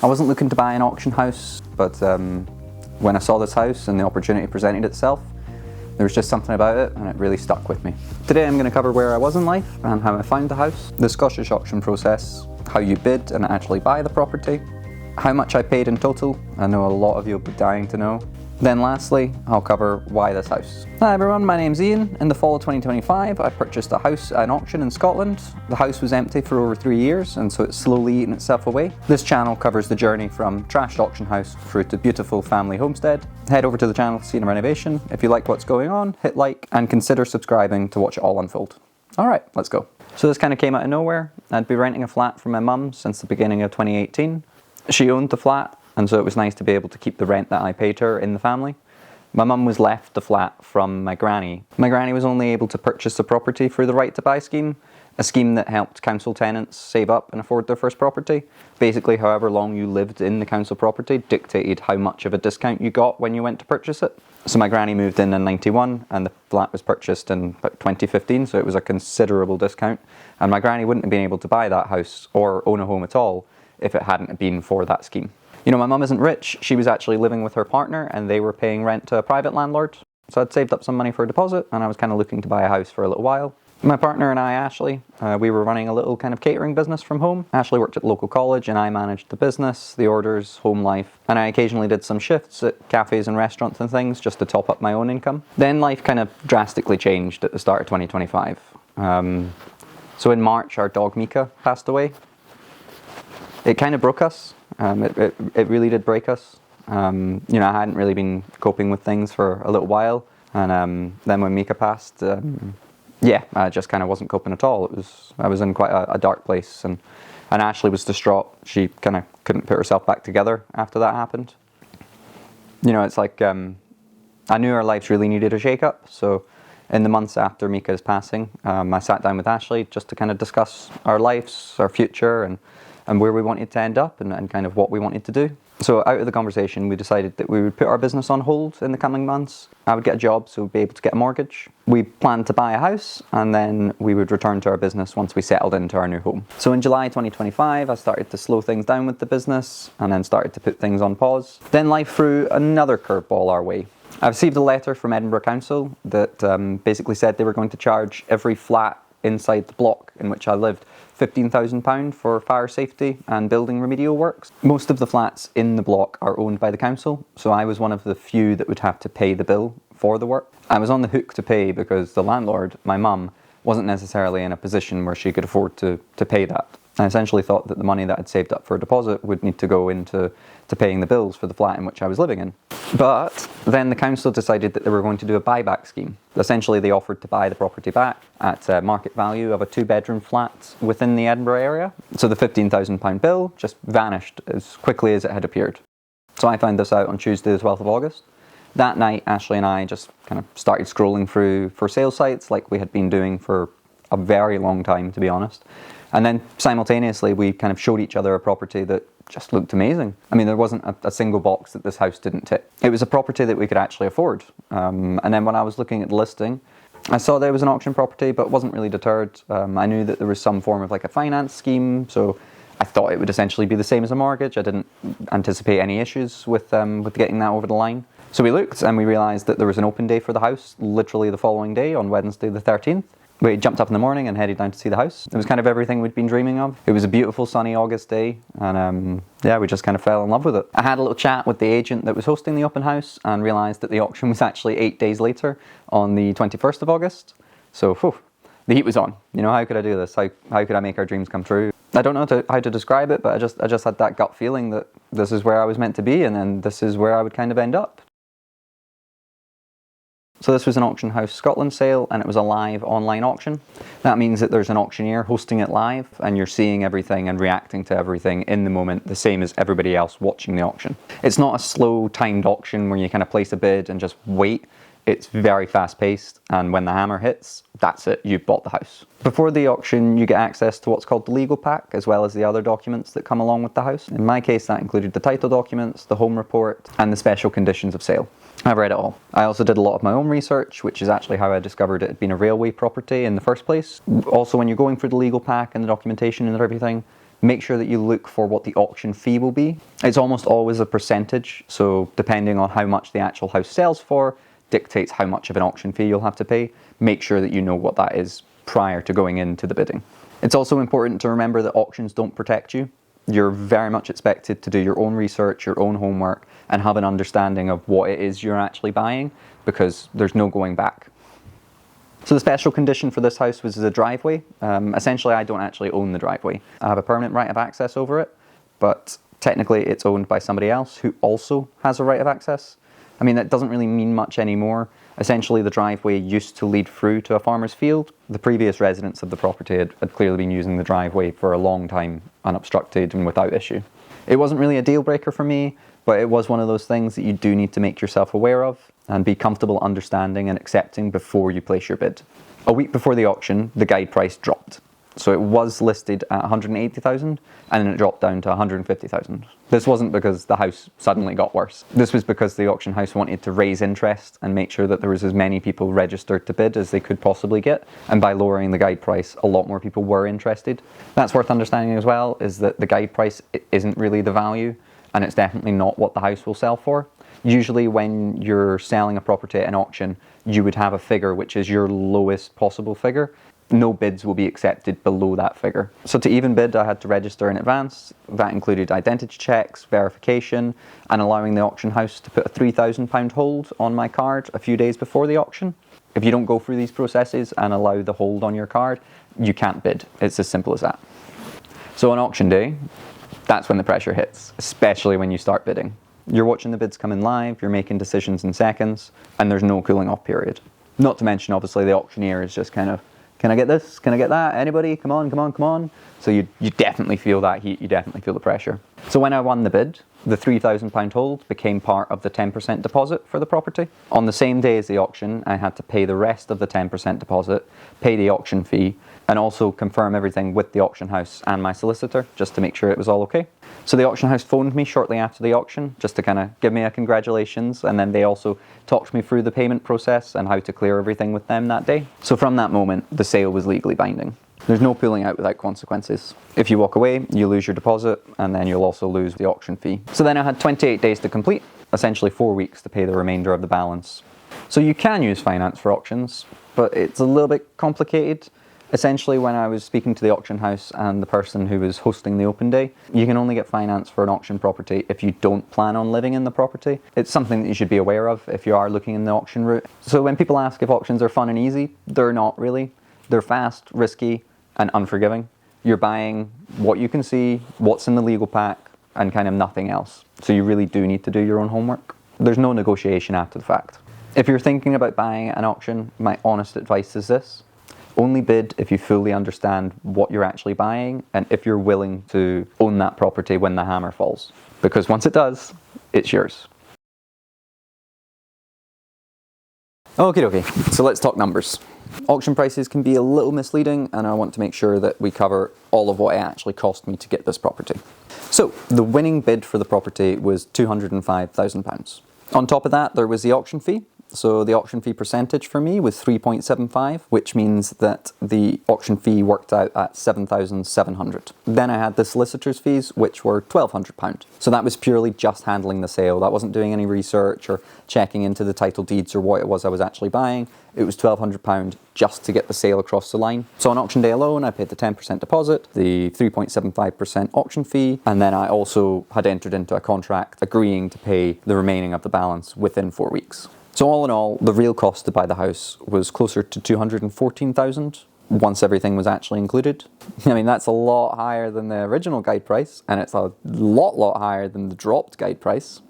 I wasn't looking to buy an auction house, but when I saw this house and the opportunity presented itself, there was just something about it and it really stuck with me. Today I'm going to cover where I was in life and how I found the house, the Scottish auction process, how you bid and actually buy the property, how much I paid in total. I know a lot of you will be dying to know. Then lastly, I'll cover why this house. Hi everyone, my name's Ian. In the fall of 2025, I purchased a house at an auction in Scotland. The house was empty for over 3 years, and so it's slowly eaten itself away. This channel covers the journey from trashed auction house through to beautiful family homestead. Head over to the channel to see the renovation. If you like what's going on, hit like and consider subscribing to watch it all unfold. Alright, let's go. So this kind of came out of nowhere. I'd been renting a flat from my mum since the beginning of 2018. She owned the flat, and so it was nice to be able to keep the rent that I paid her in the family. My mum was left the flat from my granny. My granny was only able to purchase the property through the Right to Buy scheme, a scheme that helped council tenants save up and afford their first property. Basically, however long you lived in the council property dictated how much of a discount you got when you went to purchase it. So my granny moved in 91 and the flat was purchased in about 2015, so it was a considerable discount. And my granny wouldn't have been able to buy that house or own a home at all if it hadn't been for that scheme. You know, my mum isn't rich. She was actually living with her partner and they were paying rent to a private landlord. So I'd saved up some money for a deposit and I was kind of looking to buy a house for a little while. My partner and I, Ashley, we were running a little kind of catering business from home. Ashley worked at the local college and I managed the business, the orders, home life, and I occasionally did some shifts at cafes and restaurants and things just to top up my own income. Then life kind of drastically changed at the start of 2025. So in March, our dog Mika passed away. It kind of broke us. It really did break us. You know, I hadn't really been coping with things for a little while, and then when Mika passed, yeah, I just kind of wasn't coping at all. I was in quite a dark place, and Ashley was distraught. She kind of couldn't put herself back together after that happened. You know, it's like I knew our lives really needed a shake-up, so in the months after Mika's passing, I sat down with Ashley just to kind of discuss our lives, our future, and where we wanted to end up and kind of what we wanted to do. So out of the conversation, we decided that we would put our business on hold in the coming months. I would get a job so we'd be able to get a mortgage. We planned to buy a house and then we would return to our business once we settled into our new home. So in July 2025, I started to slow things down with the business and then started to put things on pause. Then life threw another curveball our way. I received a letter from Edinburgh Council that basically said they were going to charge every flat inside the block in which I lived £15,000 for fire safety and building remedial works. Most of the flats in the block are owned by the council, so I was one of the few that would have to pay the bill for the work. I was on the hook to pay because the landlord, my mum, wasn't necessarily in a position where she could afford to pay that. I essentially thought that the money that I'd saved up for a deposit would need to go into paying the bills for the flat in which I was living in. But then the council decided that they were going to do a buyback scheme. Essentially, they offered to buy the property back at a market value of a 2-bedroom flat within the Edinburgh area. So the £15,000 bill just vanished as quickly as it had appeared. So I found this out on Tuesday the 12th of August. That night, Ashley and I just kind of started scrolling through for sale sites like we had been doing for a very long time, to be honest. And then simultaneously, we kind of showed each other a property that just looked amazing. I mean, there wasn't a single box that this house didn't tick. It was a property that we could actually afford. And then when I was looking at the listing, I saw there was an auction property, but wasn't really deterred. I knew that there was some form of like a finance scheme, so I thought it would essentially be the same as a mortgage. I didn't anticipate any issues with getting that over the line. So we looked and we realised that there was an open day for the house, literally the following day on Wednesday the 13th. We jumped up in the morning and headed down to see the house. It was kind of everything we'd been dreaming of. It was a beautiful sunny August day and yeah, we just kind of fell in love with it. I had a little chat with the agent that was hosting the open house and realised that the auction was actually 8 days later on the 21st of August. So the heat was on. You know, how could I do this? How could I make our dreams come true? I don't know how to describe it, but I just had that gut feeling that this is where I was meant to be and then this is where I would kind of end up. So this was an Auction House Scotland sale and it was a live online auction. That means that there's an auctioneer hosting it live and you're seeing everything and reacting to everything in the moment, the same as everybody else watching the auction. It's not a slow timed auction where you kind of place a bid and just wait. It's very fast paced and when the hammer hits, that's it, you've bought the house. Before the auction, you get access to what's called the legal pack as well as the other documents that come along with the house. In my case, that included the title documents, the home report and the special conditions of sale. I've read it all. I also did a lot of my own research, which is actually how I discovered it had been a railway property in the first place. Also, when you're going through the legal pack and the documentation and everything, Make sure that you look for what the auction fee will be. It's almost always a percentage, so depending on how much the actual house sells for, dictates how much of an auction fee you'll have to pay. Make sure that you know what that is prior to going into the bidding. It's also important to remember that auctions don't protect you. You're very much expected to do your own research, your own homework, and have an understanding of what it is you're actually buying, because there's no going back. So the special condition for this house was the driveway. Essentially, I don't actually own the driveway. I have a permanent right of access over it, but technically it's owned by somebody else who also has a right of access. I mean, that doesn't really mean much anymore. Essentially, the driveway used to lead through to a farmer's field. The previous residents of the property had clearly been using the driveway for a long time, unobstructed and without issue. It wasn't really a deal breaker for me, but it was one of those things that you do need to make yourself aware of and be comfortable understanding and accepting before you place your bid. A week before the auction, the guide price dropped. So it was listed at 180,000 and then it dropped down to 150,000. This wasn't because the house suddenly got worse. This was because the auction house wanted to raise interest and make sure that there was as many people registered to bid as they could possibly get. And by lowering the guide price, a lot more people were interested. That's worth understanding as well, is that the guide price isn't really the value, and it's definitely not what the house will sell for. Usually when you're selling a property at an auction, you would have a figure which is your lowest possible figure. No bids will be accepted below that figure. So to even bid, I had to register in advance. That included identity checks, verification, and allowing the auction house to put a £3,000 hold on my card a few days before the auction. If you don't go through these processes and allow the hold on your card, you can't bid. It's as simple as that. So on auction day, that's when the pressure hits, especially when you start bidding. You're watching the bids come in live, you're making decisions in seconds, and there's no cooling off period. Not to mention, obviously, the auctioneer is just kind of, can I get this? Can I get that? Anybody? Come on, come on, come on. So you definitely feel that heat, you definitely feel the pressure. So when I won the bid, the £3,000 hold became part of the 10% deposit for the property. On the same day as the auction, I had to pay the rest of the 10% deposit, pay the auction fee, and also confirm everything with the auction house and my solicitor, just to make sure it was all okay. So the auction house phoned me shortly after the auction, just to kind of give me a congratulations, and then they also talked me through the payment process and how to clear everything with them that day. So from that moment, the sale was legally binding. There's no pulling out without consequences. If you walk away, you lose your deposit, and then you'll also lose the auction fee. So then I had 28 days to complete, essentially 4 weeks to pay the remainder of the balance. So you can use finance for auctions, but it's a little bit complicated. Essentially, when I was speaking to the auction house and the person who was hosting the open day, you can only get finance for an auction property if you don't plan on living in the property. It's something that you should be aware of if you are looking in the auction route. So when people ask if auctions are fun and easy, they're not really. They're fast, risky, and unforgiving. You're buying what you can see, what's in the legal pack, and kind of nothing else. So you really do need to do your own homework. There's no negotiation after the fact. If you're thinking about buying at an auction, my honest advice is this: only bid if you fully understand what you're actually buying and if you're willing to own that property when the hammer falls. Because once it does, it's yours. Okie dokie, so let's talk numbers. Auction prices can be a little misleading, and I want to make sure that we cover all of what it actually cost me to get this property. So the winning bid for the property was £205,000. On top of that, there was the auction fee. So the auction fee percentage for me was 3.75, which means that the auction fee worked out at £7,700. Then I had the solicitor's fees, which were £1,200. So that was purely just handling the sale. That wasn't doing any research or checking into the title deeds or what it was I was actually buying. It was £1,200 just to get the sale across the line. So on auction day alone, I paid the 10% deposit, the 3.75% auction fee, and then I also had entered into a contract agreeing to pay the remaining of the balance within 4 weeks. So all in all, the real cost to buy the house was closer to $214,000 once everything was actually included. I mean, that's a lot higher than the original guide price, and it's a lot higher than the dropped guide price.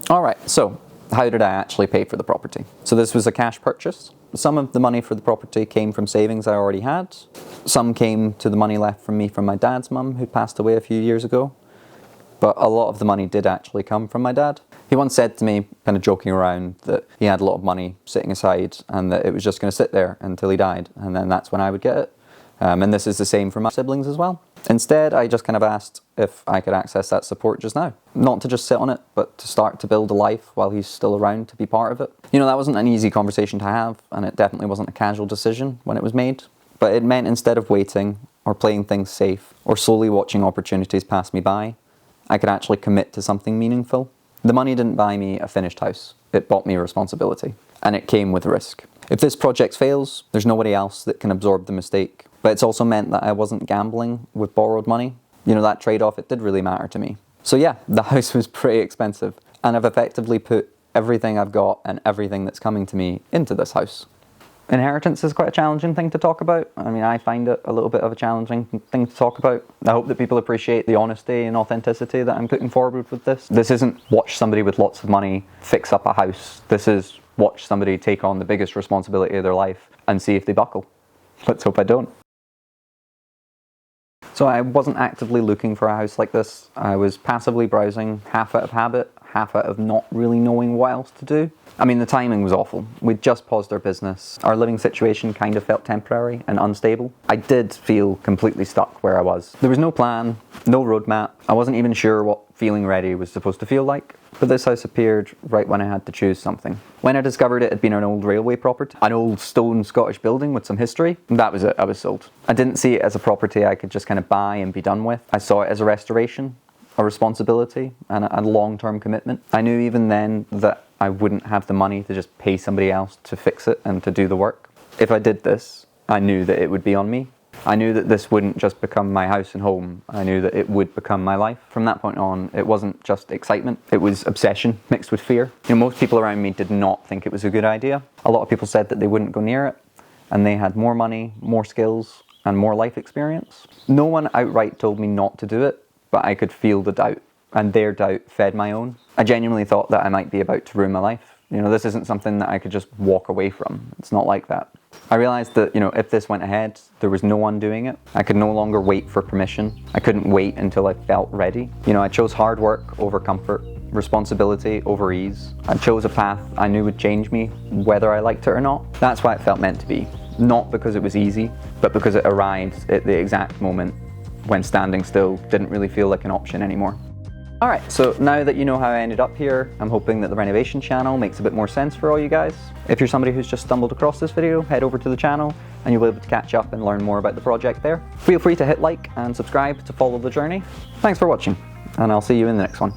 All right, so how did I actually pay for the property? So this was a cash purchase. Some of the money for the property came from savings I already had. Some came to the money left from me from my dad's mum, who passed away a few years ago. But a lot of the money did actually come from my dad. He once said to me, kind of joking around, that he had a lot of money sitting aside and that it was just going to sit there until he died, and then that's when I would get it. And this is the same for my siblings as well. Instead, I just kind of asked if I could access that support just now. Not to just sit on it, but to start to build a life while he's still around to be part of it. You know, that wasn't an easy conversation to have, and it definitely wasn't a casual decision when it was made. But it meant instead of waiting, or playing things safe, or slowly watching opportunities pass me by, I could actually commit to something meaningful. The money didn't buy me a finished house. It bought me responsibility. And it came with risk. If this project fails, there's nobody else that can absorb the mistake. But it's also meant that I wasn't gambling with borrowed money. You know, that trade-off, it did really matter to me. So yeah, the house was pretty expensive. And I've effectively put everything I've got and everything that's coming to me into this house. Inheritance is quite a challenging thing to talk about. I mean, I find it a little bit of a challenging thing to talk about. I hope that people appreciate the honesty and authenticity that I'm putting forward with this. This isn't watch somebody with lots of money fix up a house. This is watch somebody take on the biggest responsibility of their life and see if they buckle. Let's hope I don't. So I wasn't actively looking for a house like this. I was passively browsing, half out of habit, half out of not really knowing what else to do. I mean, the timing was awful. We'd just paused our business. Our living situation kind of felt temporary and unstable. I did feel completely stuck where I was. There was no plan, no roadmap. I wasn't even sure what feeling ready was supposed to feel like. But this house appeared right when I had to choose something. When I discovered it had been an old railway property, an old stone Scottish building with some history, that was it, I was sold. I didn't see it as a property I could just kind of buy and be done with. I saw it as a restoration, a responsibility, and a long-term commitment. I knew even then that I wouldn't have the money to just pay somebody else to fix it and to do the work. If I did this, I knew that it would be on me. I knew that this wouldn't just become my house and home. I knew that it would become my life. From that point on, it wasn't just excitement. It was obsession mixed with fear. You know, most people around me did not think it was a good idea. A lot of people said that they wouldn't go near it, and they had more money, more skills, and more life experience. No one outright told me not to do it, but I could feel the doubt, and their doubt fed my own. I genuinely thought that I might be about to ruin my life. You know, this isn't something that I could just walk away from. It's not like that. I realized that, you know, if this went ahead, there was no one doing it. I could no longer wait for permission. I couldn't wait until I felt ready. You know, I chose hard work over comfort, responsibility over ease. I chose a path I knew would change me, whether I liked it or not. That's why it felt meant to be. Not because it was easy, but because it arrived at the exact moment when standing still didn't really feel like an option anymore. Alright, so now that you know how I ended up here, I'm hoping that the Renovation channel makes a bit more sense for all you guys. If you're somebody who's just stumbled across this video, head over to the channel and you'll be able to catch up and learn more about the project there. Feel free to hit like and subscribe to follow the journey. Thanks for watching, and I'll see you in the next one.